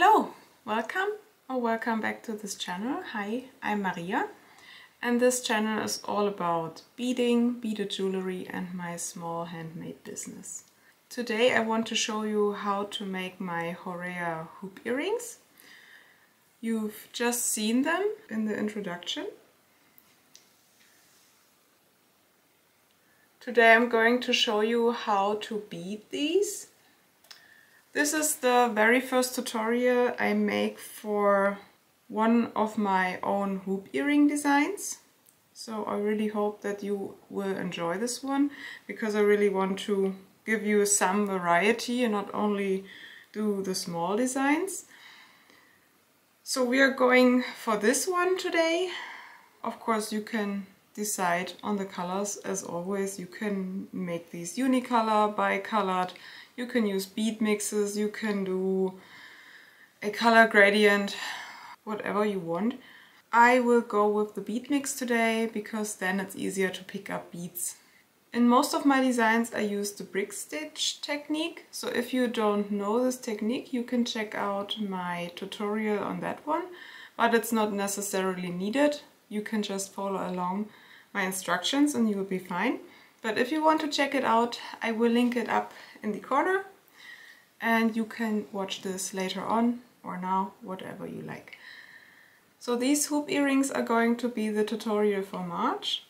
Hello, welcome back to this channel. Hi, I'm Maria and this channel is all about beading, beaded jewelry and my small handmade business. Today I want to show you how to make my Horea hoop earrings. You've just seen them in the introduction. Today I'm going to show you how to bead these. This is the very first tutorial I make for one of my own hoop earring designs. So I really hope that you will enjoy this one, because I really want to give you some variety and not only do the small designs. So we are going for this one today. Of course you can decide on the colors as always. You can make these unicolor, bi-colored. You can use bead mixes, you can do a color gradient, whatever you want. I will go with the bead mix today because then it's easier to pick up beads. In most of my designs I use the brick stitch technique, so if you don't know this technique you can check out my tutorial on that one, but it's not necessarily needed. You can just follow along my instructions and you will be fine. But if you want to check it out, I will link it up in the corner and you can watch this later on or now, whatever you like. So these hoop earrings are going to be the tutorial for March.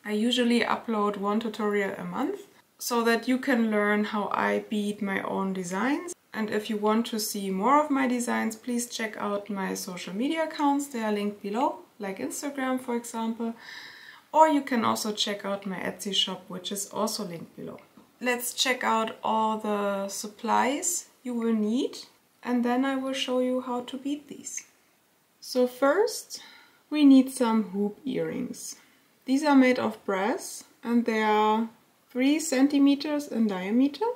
I usually upload one tutorial a month so that you can learn how I bead my own designs. And if you want to see more of my designs, please check out my social media accounts. They are linked below, like Instagram for example. Or you can also check out my Etsy shop, which is also linked below. Let's check out all the supplies you will need and then I will show you how to bead these. So first we need some hoop earrings. These are made of brass and they are 3 centimeters in diameter.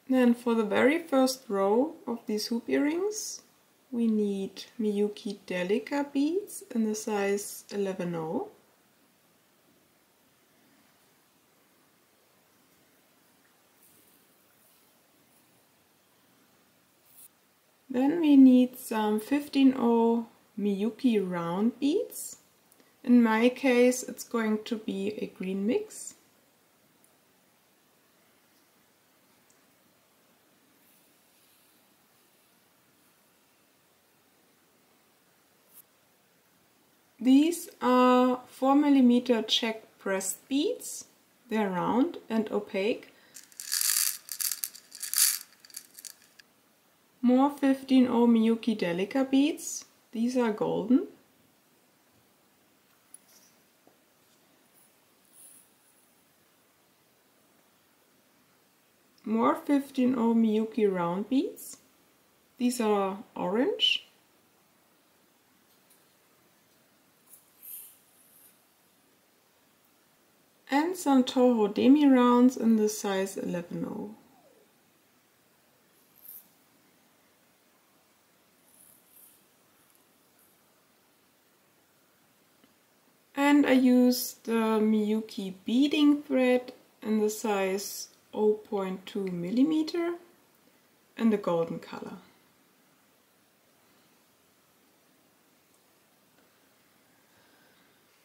Then for the very first row of these hoop earrings we need Miyuki Delica beads in the size 11/0. Then we need some 15/0 Miyuki round beads. In my case it's going to be a green mix. These are 4mm Czech pressed beads. They're round and opaque. More 15/0 Miyuki Delica beads. These are golden. More 15/0 Miyuki round beads. These are orange. And some Toho demi rounds in the size 11/0. And I use the Miyuki beading thread in the size 0.2 millimeter in the golden color.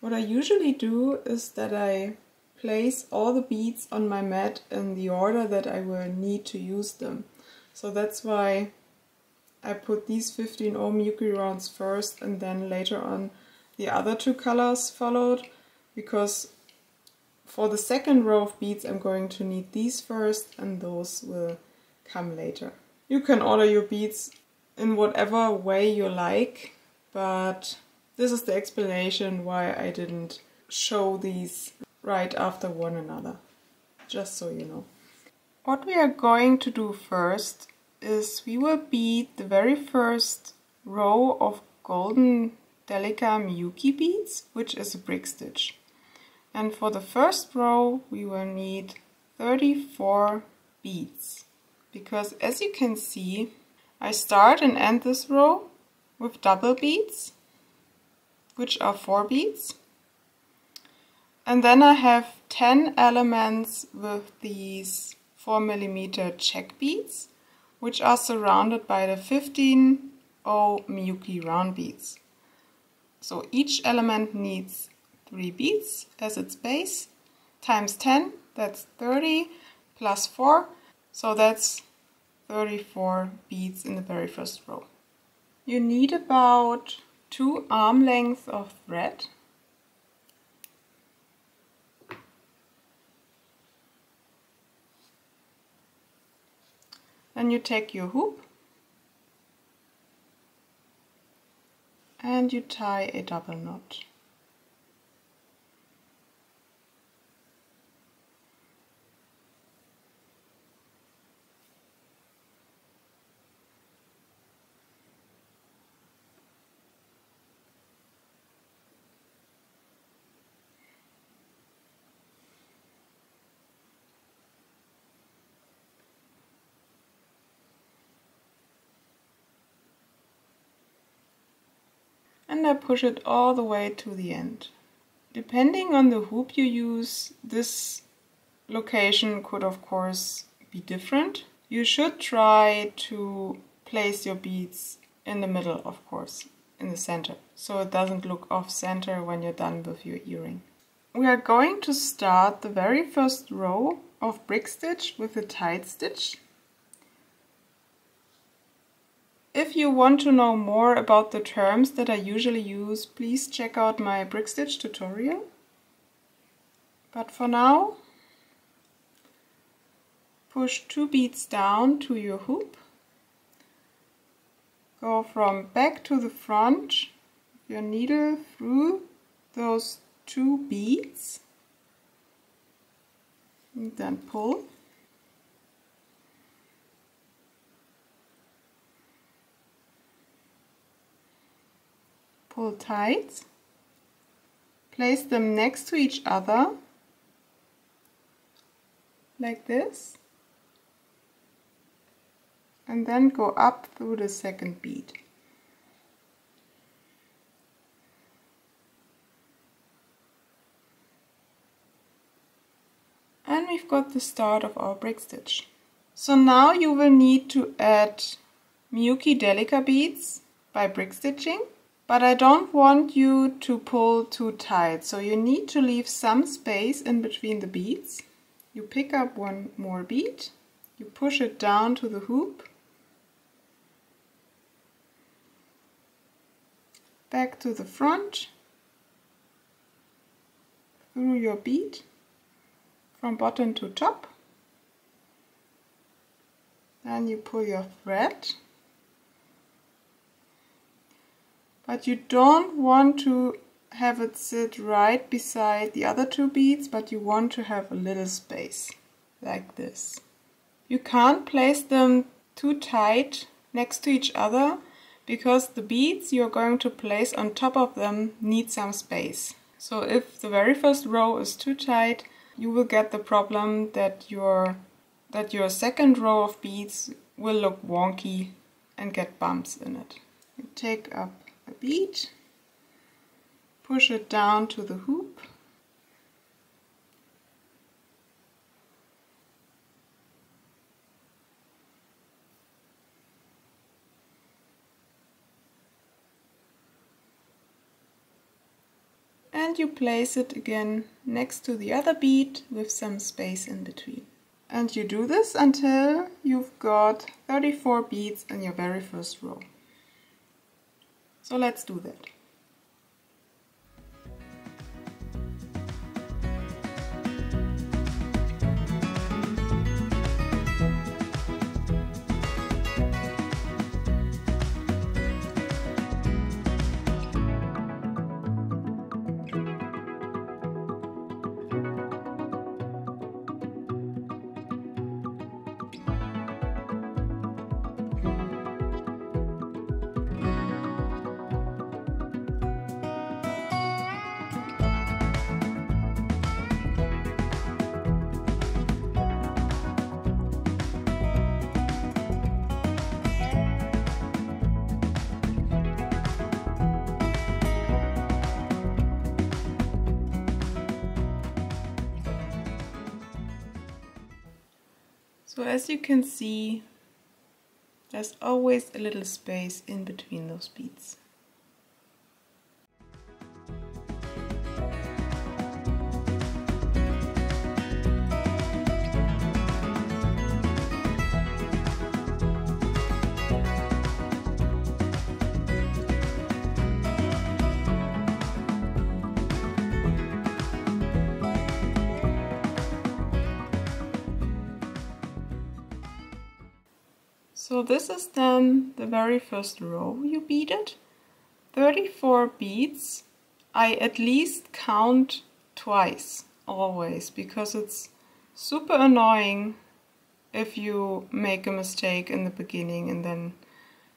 What I usually do is that I place all the beads on my mat in the order that I will need to use them. So that's why I put these 15/0 Miyuki rounds first and then later on the other two colors followed, because for the second row of beads I'm going to need these first and those will come later. You can order your beads in whatever way you like, but this is the explanation why I didn't show these right after one another, just so you know. What we are going to do first is we will bead the very first row of golden Delica Miyuki beads, which is a brick stitch. And for the first row we will need 34 beads, because as you can see I start and end this row with double beads, which are 4 beads, and then I have 10 elements with these 4mm Czech beads, which are surrounded by the 15 Miyuki round beads. So each element needs 3 beads as its base, times 10, that's 30, plus 4, so that's 34 beads in the very first row. You need about 2 arm lengths of thread. Then you take your hoop and you tie a double knot. And I push it all the way to the end. Depending on the hoop you use, this location could of course be different. You should try to place your beads in the middle, of course, in the center, so it doesn't look off center when you're done with your earring. We are going to start the very first row of brick stitch with a tied stitch. If you want to know more about the terms that I usually use, please check out my brick stitch tutorial. But for now, push 2 beads down to your hoop. Go from back to the front, your needle through those 2 beads, and then pull. Pull tight, place them next to each other, like this, and then go up through the second bead. And we've got the start of our brick stitch. So now you will need to add Miyuki Delica beads by brick stitching. But I don't want you to pull too tight, so you need to leave some space in between the beads. You pick up 1 more bead, you push it down to the hoop, back to the front, through your bead, from bottom to top. Then you pull your thread. But you don't want to have it sit right beside the other 2 beads, but you want to have a little space, like this. You can't place them too tight next to each other, because the beads you're going to place on top of them need some space. So if the very first row is too tight, you will get the problem that your second row of beads will look wonky and get bumps in it. You take up a bead, push it down to the hoop, and you place it again next to the other bead with some space in between. And you do this until you've got 34 beads in your very first row. So let's do that. So as you can see, There's always a little space in between those beads. So this is then the very first row you beaded. 34 beads. I at least count twice, always, because it's super annoying if you make a mistake in the beginning and then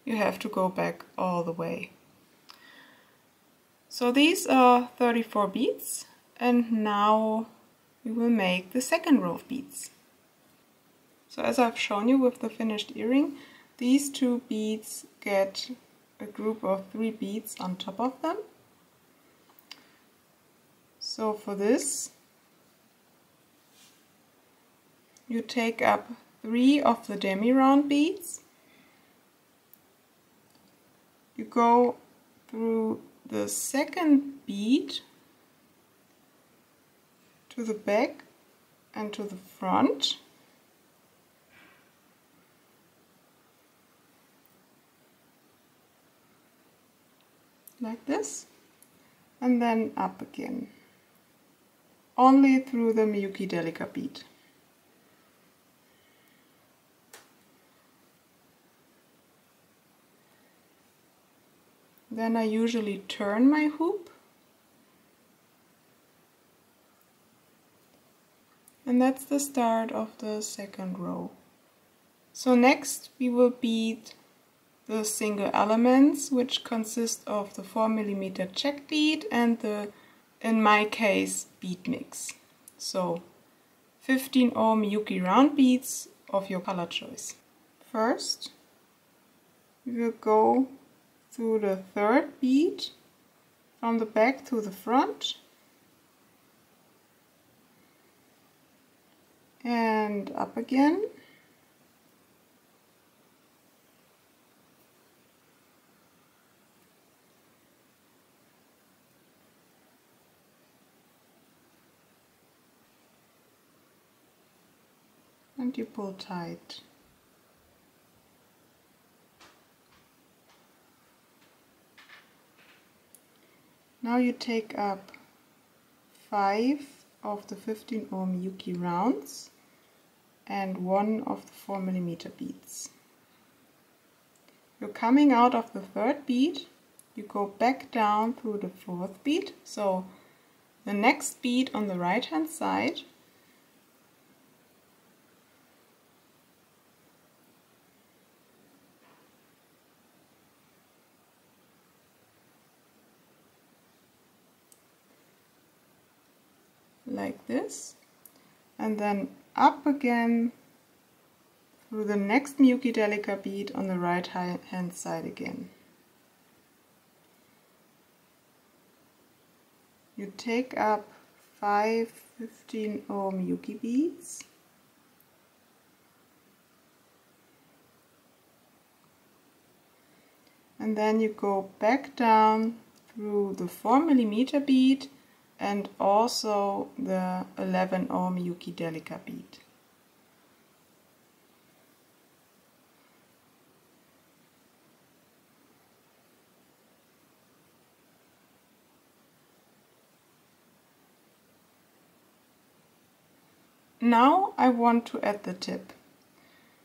you have to go back all the way. So these are 34 beads, and now we will make the second row of beads. So as I've shown you with the finished earring, these two beads get a group of 3 beads on top of them. So for this, you take up 3 of the demi-round beads. You go through the second bead to the back and to the front. Like this, and then up again, only through the Miyuki Delica bead. Then I usually turn my hoop, and that's the start of the second row. So next we will bead the single elements, which consist of the 4mm Czech bead and the, in my case, bead mix. So 15 Miyuki round beads of your color choice. First, we will go through the third bead from the back to the front and up again. And you pull tight. Now you take up 5 of the 15 Miyuki rounds and 1 of the 4mm beads. You're coming out of the third bead, you go back down through the fourth bead, so the next bead on the right hand side, like this, and then up again through the next Miyuki Delica bead on the right hand side again. You take up 5 15 Miyuki beads, and then you go back down through the 4mm bead and also the 11 Miyuki Delica bead. Now I want to add the tip.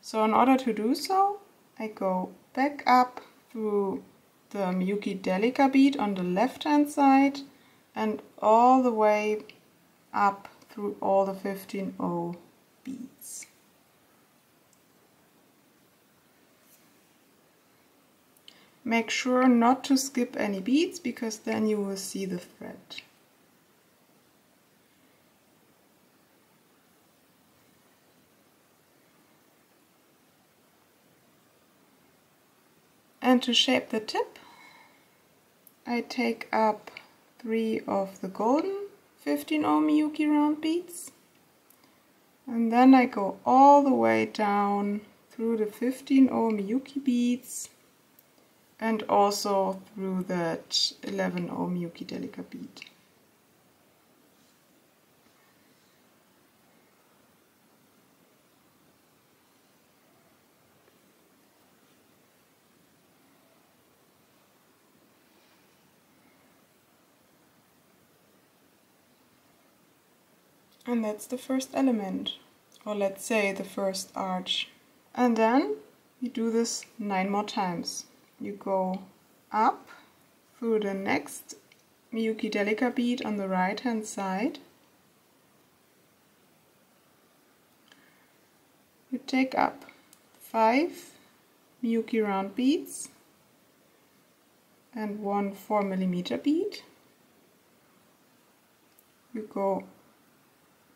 So in order to do so, I go back up through the Miyuki Delica bead on the left hand side and all the way up through all the 15 beads. Make sure not to skip any beads, because then you will see the thread. And to shape the tip, I take up 3 of the golden 15 Miyuki round beads, and then I go all the way down through the 15-0 Miyuki beads and also through that 11-0 Miyuki Delica bead. And that's the first element, or let's say the first arch. And then you do this 9 more times. You go up through the next Miyuki Delica bead on the right hand side. You take up 5 Miyuki round beads and 1 4mm bead. You go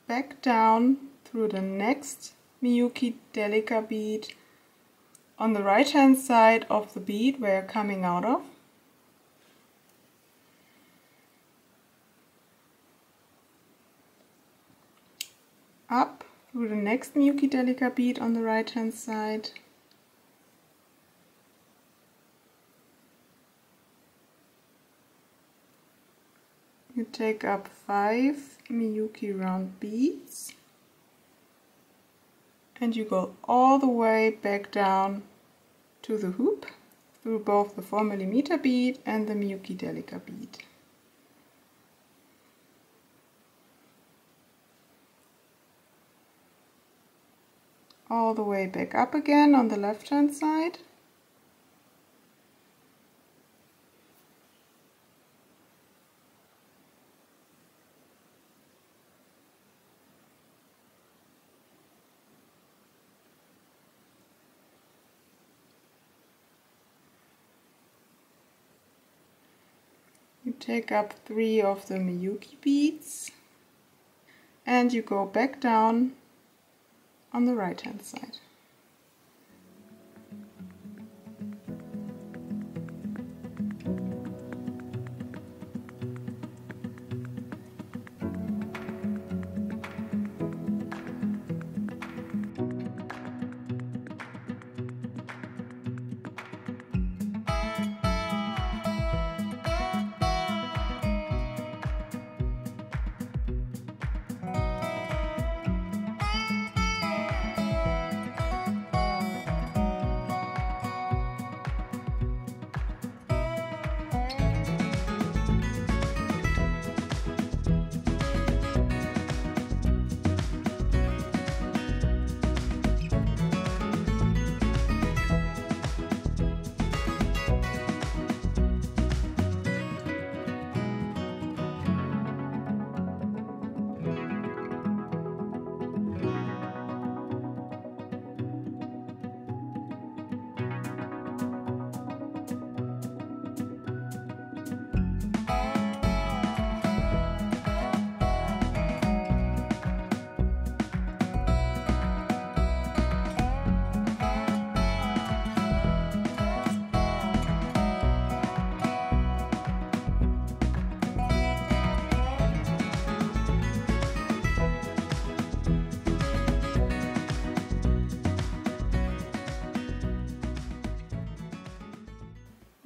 back down through the next Miyuki Delica bead on the right hand side of the bead where you're coming out of. Up through the next Miyuki Delica bead on the right hand side. You take up 5 Miyuki round beads and you go all the way back down to the hoop through both the 4mm bead and the Miyuki Delica bead. All the way back up again on the left hand side. You take up 3 of the Miyuki beads and you go back down on the right hand side.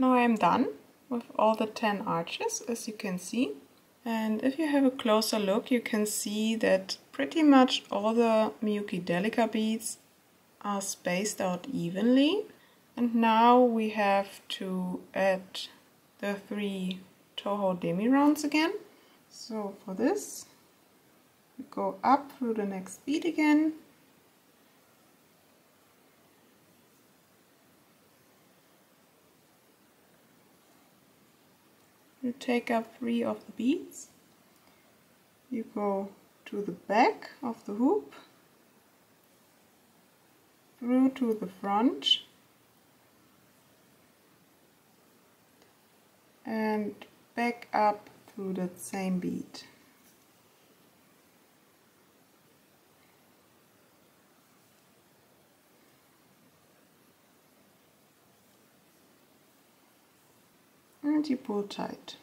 Now I am done with all the 10 arches, as you can see. And if you have a closer look, you can see that pretty much all the Miyuki Delica beads are spaced out evenly. And now we have to add the 3 Toho demi rounds again. So for this, we go up through the next bead again. You take up 3 of the beads, you go to the back of the hoop, through to the front, and back up through that same bead. And you pull tight.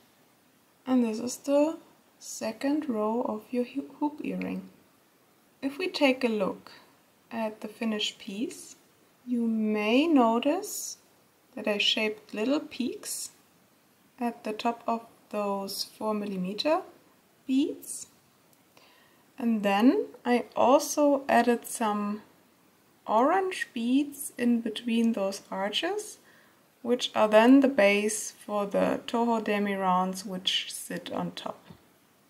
And this is the second row of your hoop earring. If we take a look at the finished piece, You may notice that I shaped little peaks at the top of those 4mm beads. And then I also added some orange beads in between those arches, which are then the base for the toho demi rounds which sit on top.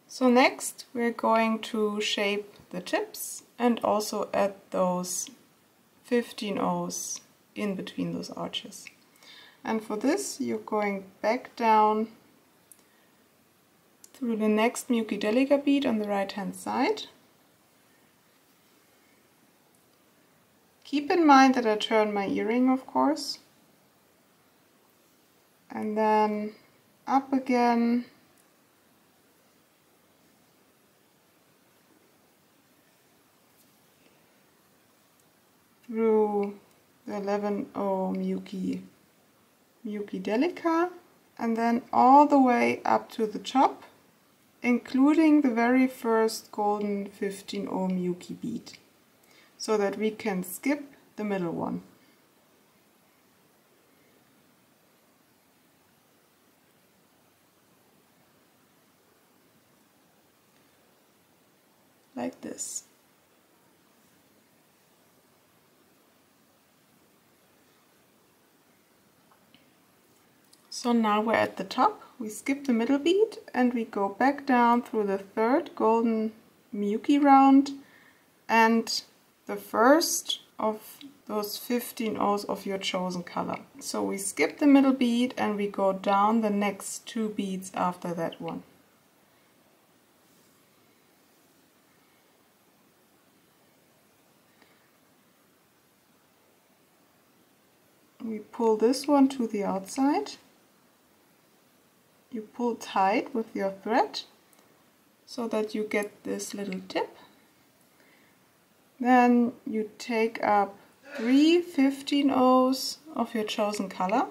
So next we're going to shape the tips and also add those 15 O's in between those arches. And for this you're going back down through the next Miyuki Delica bead on the right hand side. Keep in mind that I turn my earring, of course. And then up again. Through the 11O Miyuki Delica, and then all the way up to the top, including the very first golden 15O Miyuki bead, so that we can skip the middle one. Like this. So now we're at the top, we skip the middle bead and we go back down through the third golden Miyuki round and the first of those 15 O's of your chosen color. So we skip the middle bead and we go down the next 2 beads after that one. We pull this one to the outside. You pull tight with your thread so that you get this little tip. Then you take up 3 15 O's of your chosen color,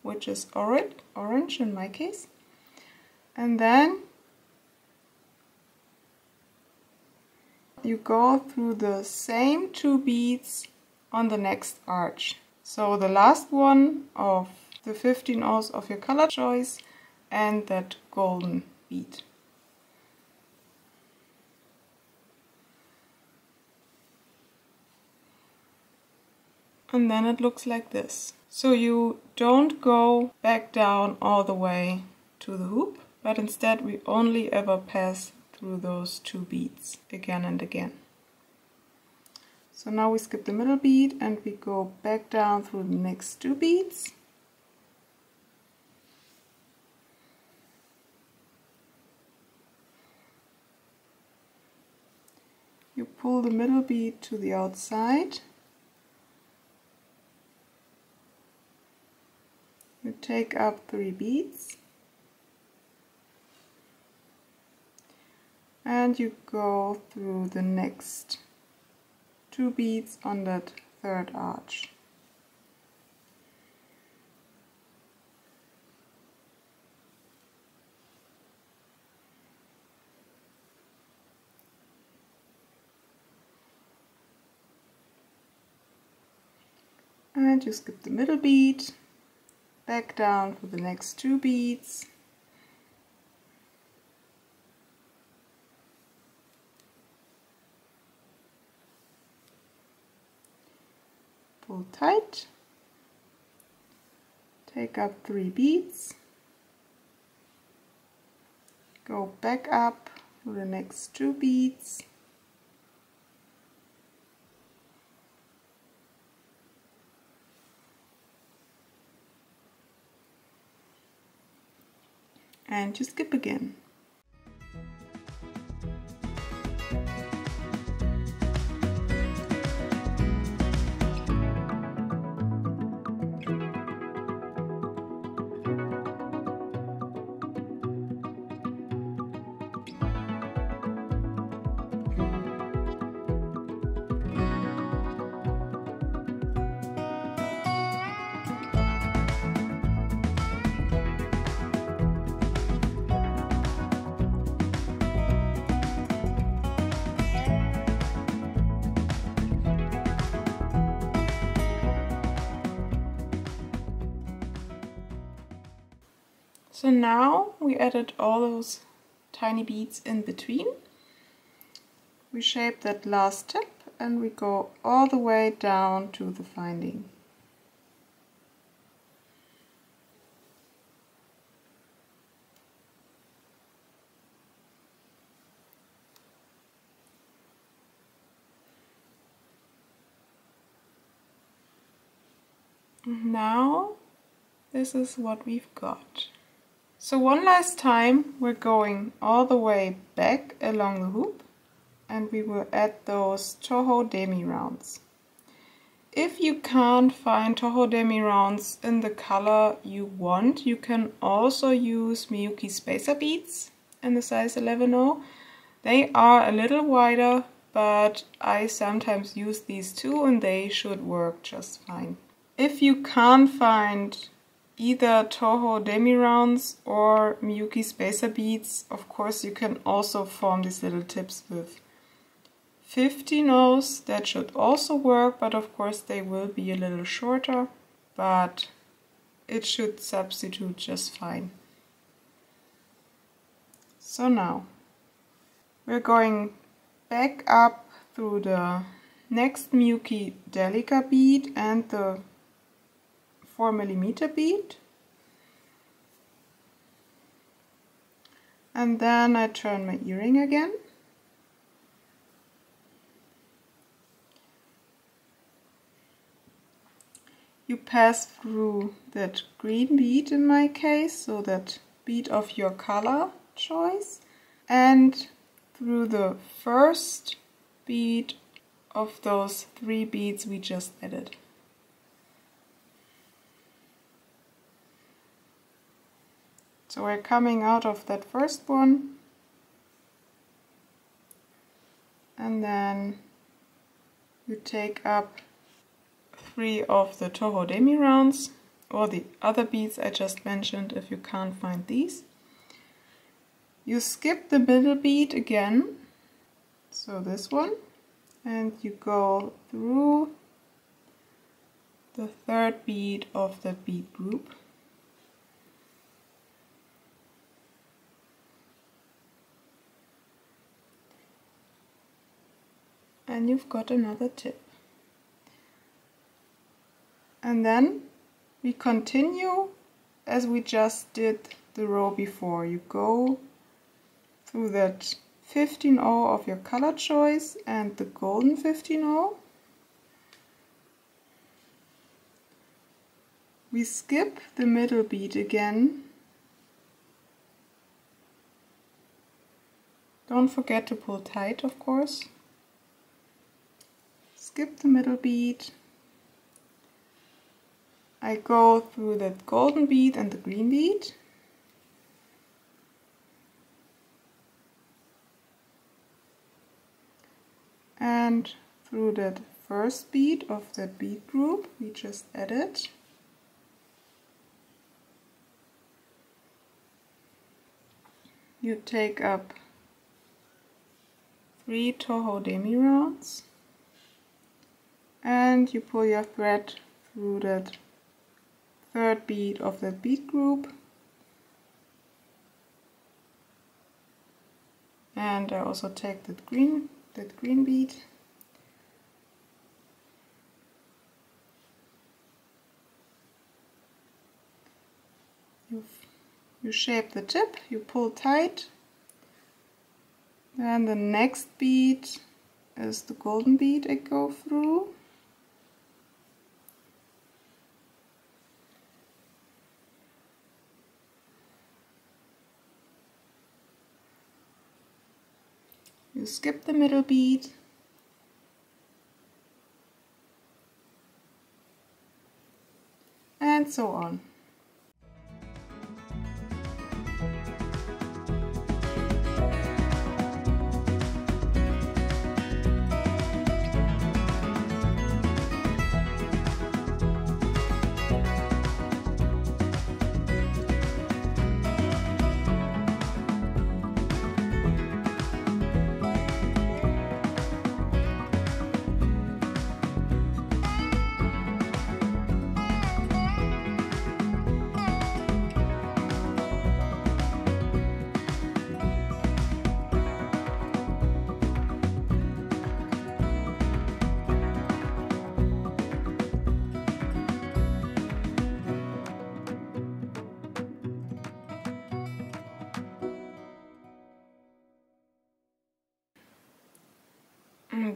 which is orange in my case. And then you go through the same 2 beads on the next arch. So the last one of the 15 O's of your color choice and that golden bead. And then it looks like this. So you don't go back down all the way to the hoop, but instead we only ever pass through those 2 beads again and again. So now we skip the middle bead and we go back down through the next 2 beads. You pull the middle bead to the outside. You take up 3 beads. And you go through the next 2 beads on that third arch. And you skip the middle bead, back down for the next 2 beads. Pull tight, take up 3 beads, go back up to the next 2 beads, and you skip again. So now we added all those tiny beads in between. We shape that last tip and we go all the way down to the finding. Now this is what we've got. So one last time we're going all the way back along the hoop and we will add those Toho demi rounds. If you can't find Toho demi rounds in the color you want, you can also use Miyuki spacer beads in the size 11-0. They are a little wider, but I sometimes use these too and they should work just fine. If you can't find either Toho demi rounds or Miyuki spacer beads, of course you can also form these little tips with 15-0s. That should also work, but of course they will be a little shorter, but it should substitute just fine. So now we're going back up through the next Miyuki Delica bead and the 4mm bead, and then I turn my earring again. You pass through that green bead in my case, so that bead of your color choice, and through the first bead of those 3 beads we just added. So we're coming out of that first one, and then you take up 3 of the Toho demi rounds, or the other beads I just mentioned if you can't find these. You skip the middle bead again, so this one, and you go through the 3rd bead of that bead group. And you've got another tip. And then we continue as we just did the row before. You go through that 15-0 of your color choice and the golden 15-0. We skip the middle bead again. Don't forget to pull tight, of course. Skip the middle bead. I go through that golden bead and the green bead. And through that first bead of that bead group we just added. You take up 3 Toho demi rounds. And you pull your thread through that 3rd bead of that bead group, and I also take that green bead. You shape the tip, you pull tight, then the next bead is the golden bead I go through. You skip the middle bead, and so on.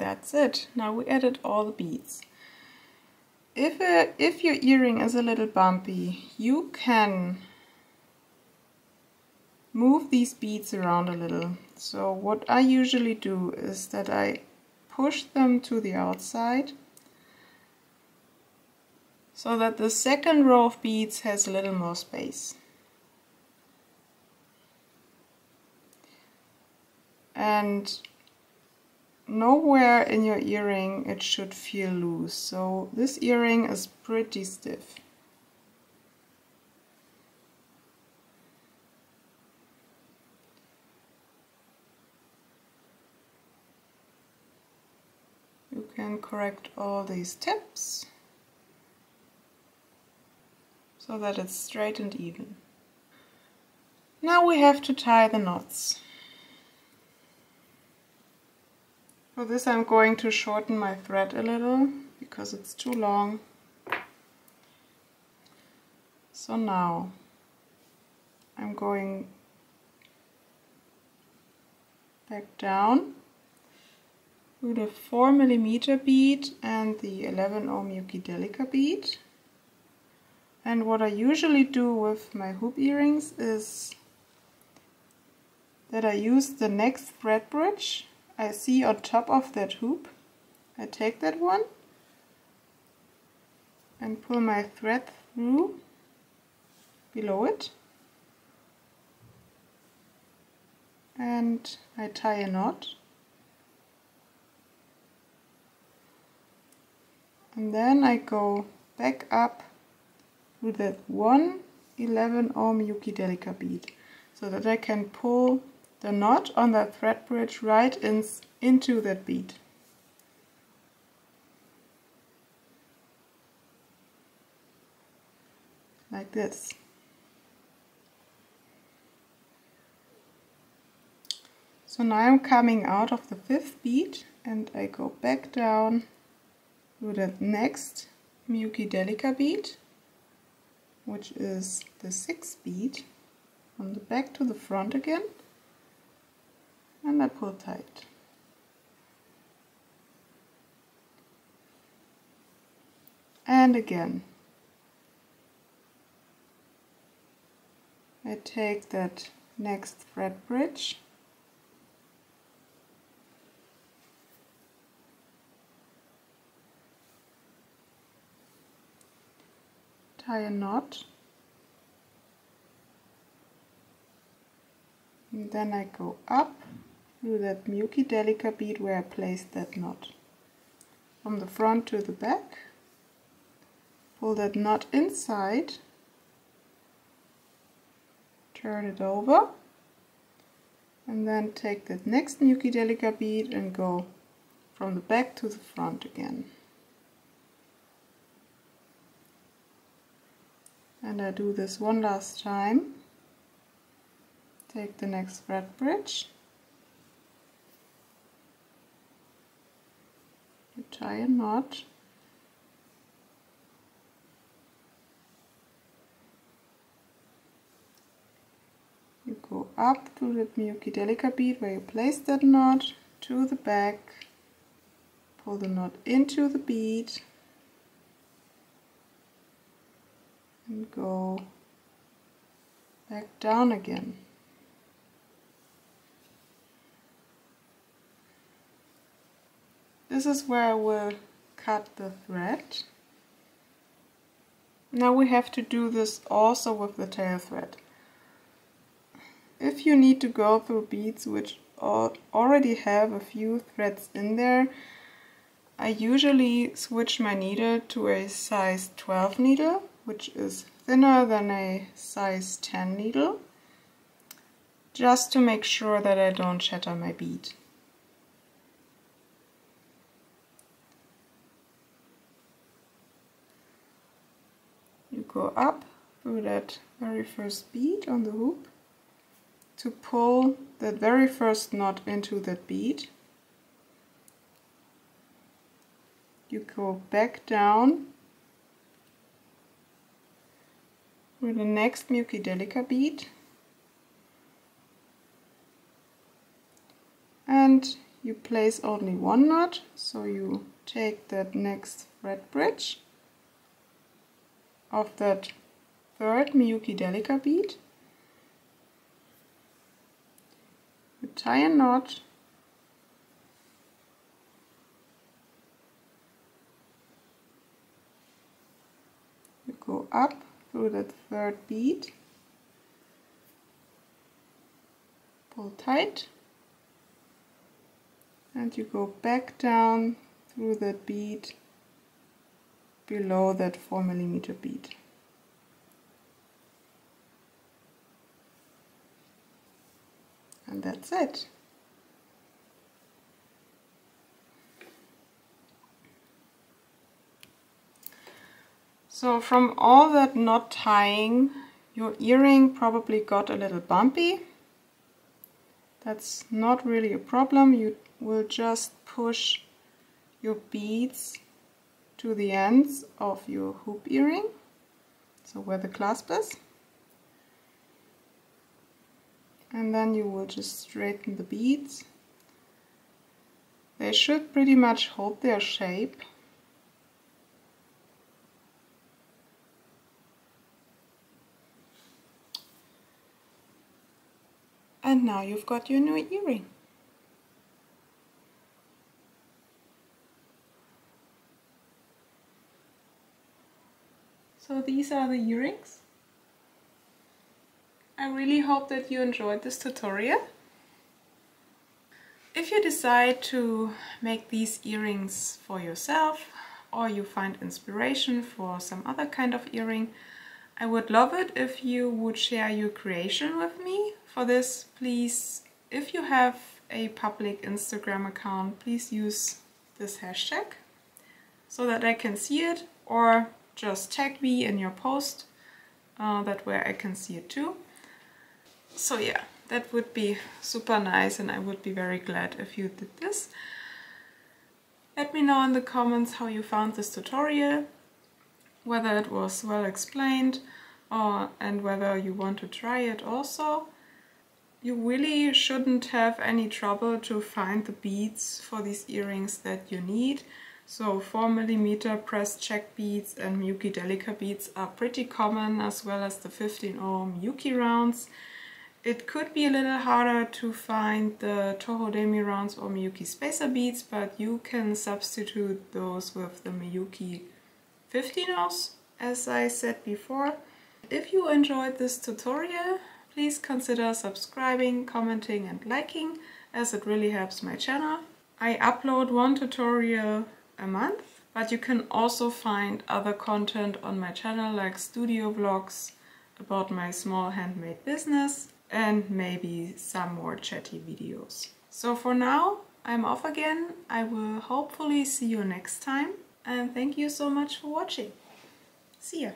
that's it. Now we added all the beads. If your earring is a little bumpy, you can move these beads around a little. So what I usually do is that I push them to the outside so that the second row of beads has a little more space. And nowhere in your earring it should feel loose. So this earring is pretty stiff. You can correct all these tips so that it's straight and even. Now we have to tie the knots. For this I'm going to shorten my thread a little because it's too long. So now I'm going back down with the 4mm bead and the 11 ohm Yuki Delica bead. And what I usually do with my hoop earrings is that I use the next thread bridge I see on top of that hoop. I take that one and pull my thread through below it, and I tie a knot, and then I go back up with that one 11 ohm Yuki Delica bead so that I can pull the knot on that thread bridge right into that bead. Like this. So now I'm coming out of the 5th bead and I go back down to the next Yuki Delica bead, which is the 6th bead, from the back to the front again, and I pull tight. And again. I take that next thread bridge, tie a knot, and then I go up through that Yuki Delica bead where I placed that knot. From the front to the back, pull that knot inside, turn it over, and then take that next Yuki Delica bead and go from the back to the front again. And I do this one last time. Take the next thread bridge, you tie a knot, you go up through the Yuki Delica bead where you placed that knot to the back, pull the knot into the bead, and go back down again. This is where I will cut the thread. Now we have to do this also with the tail thread. If you need to go through beads which already have a few threads in there, I usually switch my needle to a size 12 needle, which is thinner than a size 10 needle, just to make sure that I don't shatter my bead. You go up through that very first bead on the hoop to pull that very first knot into that bead. You go back down with the next Yuki Delica bead, and you place only one knot, so you take that next thread bridge of that third Miyuki Delica bead, you tie a knot, you go up through that third bead, pull tight, and you go back down through that bead below that 4mm bead. And that's it. So from all that knot tying, your earring probably got a little bumpy. That's not really a problem. You will just push your beads to the ends of your hoop earring, so where the clasp is. And then you will just straighten the beads. They should pretty much hold their shape. And now you've got your new earring. So these are the earrings. I really hope that you enjoyed this tutorial. If you decide to make these earrings for yourself, or you find inspiration for some other kind of earring, I would love it if you would share your creation with me. For this, please, if you have a public Instagram account, please use this hashtag so that I can see it, or just tag me in your post, that way I can see it too. So yeah, that would be super nice, and I would be very glad if you did this. Let me know in the comments how you found this tutorial, whether it was well explained, and whether you want to try it also. You really shouldn't have any trouble to find the beads for these earrings that you need. So 4mm pressed Czech beads and Miyuki Delica beads are pretty common, as well as the 15-0 Miyuki rounds. It could be a little harder to find the Toho Demi rounds or Miyuki spacer beads, but you can substitute those with the Miyuki 15-0s, as I said before. If you enjoyed this tutorial, please consider subscribing, commenting and liking, as it really helps my channel. I upload one tutorial a month, but you can also find other content on my channel, like studio vlogs about my small handmade business, and maybe some more chatty videos. So for now, I'm off again. I will hopefully see you next time, and thank you so much for watching. See ya!